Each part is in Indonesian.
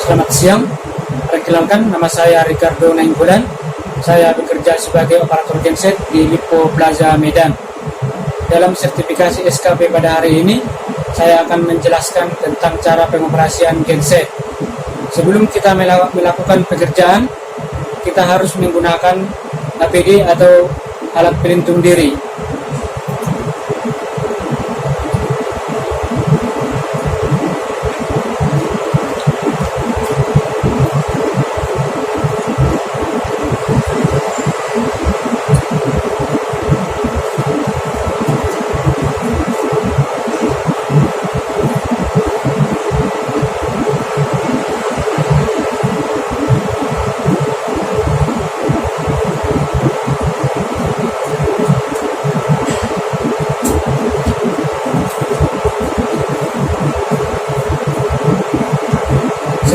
Selamat siang, perkenalkan nama saya Ricardo Nainggolan. Saya bekerja sebagai operator genset di Lipo Plaza Medan. Dalam sertifikasi SKP pada hari ini, saya akan menjelaskan tentang cara pengoperasian genset. Sebelum kita melakukan pekerjaan, kita harus menggunakan APD atau alat pelindung diri.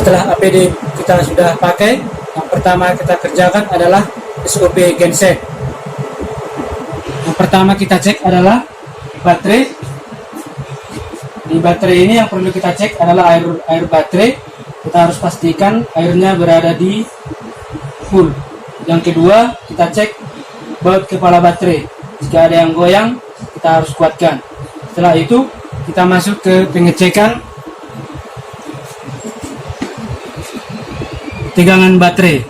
Setelah APD kita sudah pakai, yang pertama kita kerjakan adalah SOP genset. Yang pertama kita cek adalah baterai. Di baterai ini yang perlu kita cek adalah air baterai. Kita harus pastikan airnya berada di full. Yang kedua, kita cek baut kepala baterai. Jika ada yang goyang, kita harus kuatkan. Setelah itu, kita masuk ke pengecekan tegangan baterai.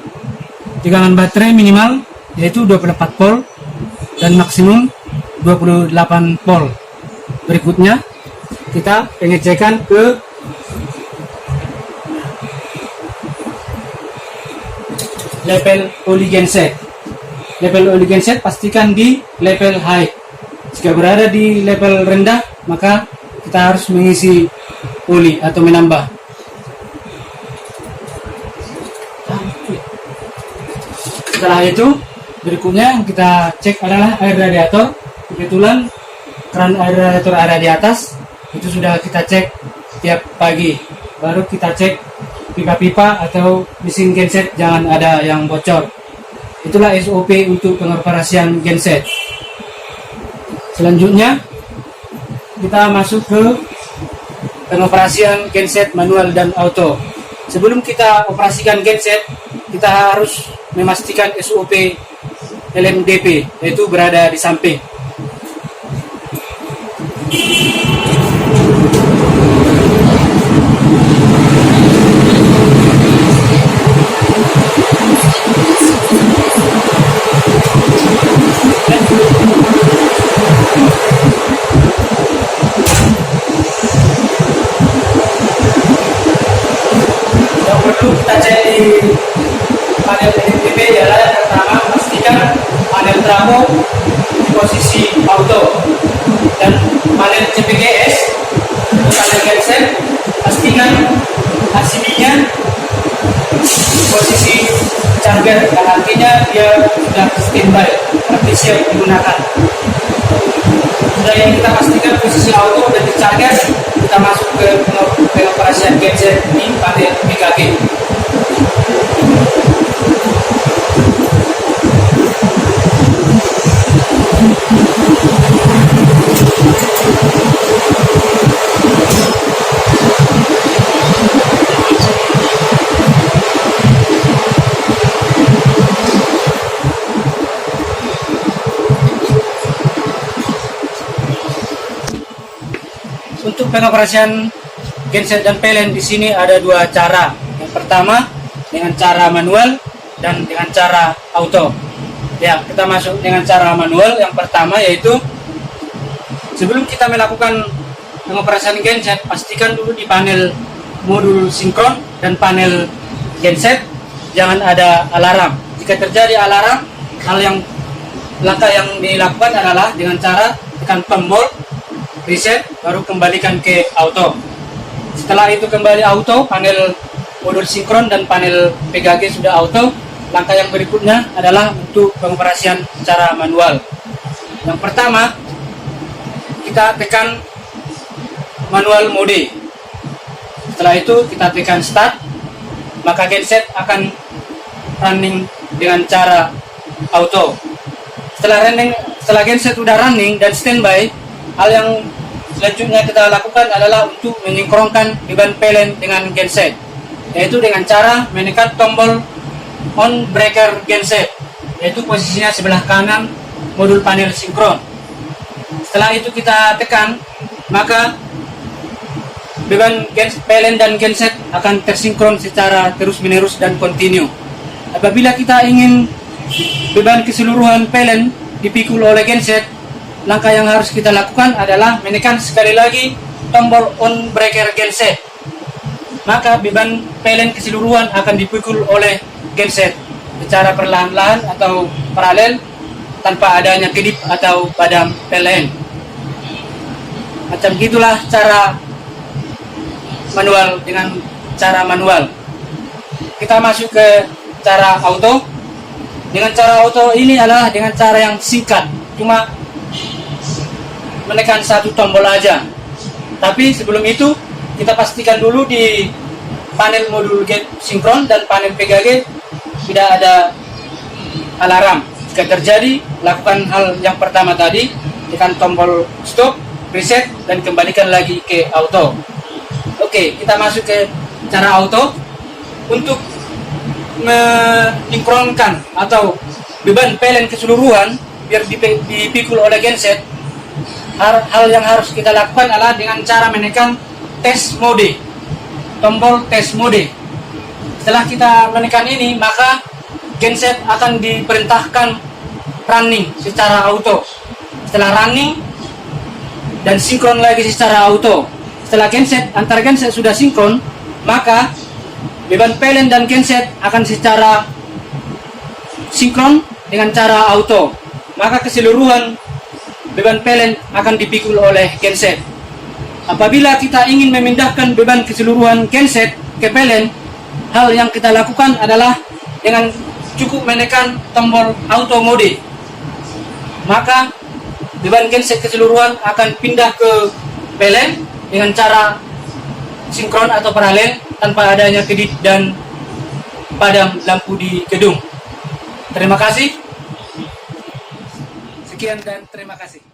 Tegangan baterai minimal yaitu 24 volt dan maksimum 28 volt. Berikutnya kita pengecekan ke level oli genset. Level oli genset pastikan di level high. Jika berada di level rendah, maka kita harus mengisi oli atau menambah. Setelah itu, berikutnya yang kita cek adalah air radiator. Kebetulan keran air radiator ada di atas, itu sudah kita cek tiap pagi. Baru kita cek pipa-pipa atau mesin genset jangan ada yang bocor. Itulah SOP untuk pengoperasian genset. Selanjutnya, kita masuk ke pengoperasian genset manual dan auto. Sebelum kita operasikan genset, kita harus memastikan SOP LMDP, yaitu berada di samping. Yang perlu kita cek di panel LMDP adalah yang pertama, pastikan panel trafo di posisi auto, dan panel CPGS untuk panel genset pastikan RCB-nya di posisi charger, dan artinya dia sudah standby, berarti siap digunakan. Sudah yang kita pastikan posisi auto dan di charger, kita masuk ke pengoperasian genset di panel PKG. Untuk pengoperasian genset dan PLN di sini ada dua cara. Yang pertama dengan cara manual dan dengan cara auto. Ya, kita masuk dengan cara manual. Yang pertama yaitu sebelum kita melakukan pengoperasian genset, pastikan dulu di panel modul sinkron dan panel genset jangan ada alarm. Jika terjadi alarm, langkah yang dilakukan adalah dengan cara tekan tombol reset, baru kembalikan ke auto. Setelah itu kembali auto, panel modul sinkron dan panel PKG sudah auto. Langkah yang berikutnya adalah untuk pengoperasian secara manual. Yang pertama, kita tekan manual mode. Setelah itu kita tekan start, maka genset akan running dengan cara auto. Setelah genset sudah running dan standby, hal yang selanjutnya kita lakukan adalah untuk menyingkronkan beban PLN dengan genset. yaitu dengan cara menekan tombol on breaker genset, yaitu posisinya sebelah kanan modul panel sinkron. Setelah itu kita tekan, maka beban PLN dan genset akan tersinkron secara terus-menerus dan kontinu. Apabila kita ingin beban keseluruhan PLN dipikul oleh genset, langkah yang harus kita lakukan adalah menekan sekali lagi tombol on breaker genset. Maka beban PLN keseluruhan akan dipikul oleh genset secara perlahan-lahan atau paralel tanpa adanya kedip atau padam PLN. Macam gitulah cara manual dengan cara manual. Kita masuk ke cara auto. Dengan cara auto ini adalah dengan cara yang singkat, cuma menekan satu tombol aja. Tapi sebelum itu kita pastikan dulu di panel modul gate sinkron dan panel PGG tidak ada alarm. Jika terjadi, lakukan hal yang pertama tadi, tekan tombol stop, reset, dan kembalikan lagi ke auto. Oke, kita masuk ke cara auto. Untuk mensinkronkan atau beban PLN keseluruhan biar dipikul oleh genset, hal yang harus kita lakukan adalah dengan cara menekan test mode, tombol test mode. Setelah kita menekan ini, maka genset akan diperintahkan running secara auto. Setelah running dan sinkron lagi secara auto. Setelah antar genset sudah sinkron, maka beban PLN dan genset akan secara sinkron dengan cara auto. Maka keseluruhan beban PLN akan dipikul oleh genset. Apabila kita ingin memindahkan beban keseluruhan genset ke PLN, hal yang kita lakukan adalah dengan cukup menekan tombol auto mode. Maka beban genset keseluruhan akan pindah ke PLN dengan cara sinkron atau paralel tanpa adanya kedip dan padam lampu di gedung. Terima kasih. Sekian dan terima kasih.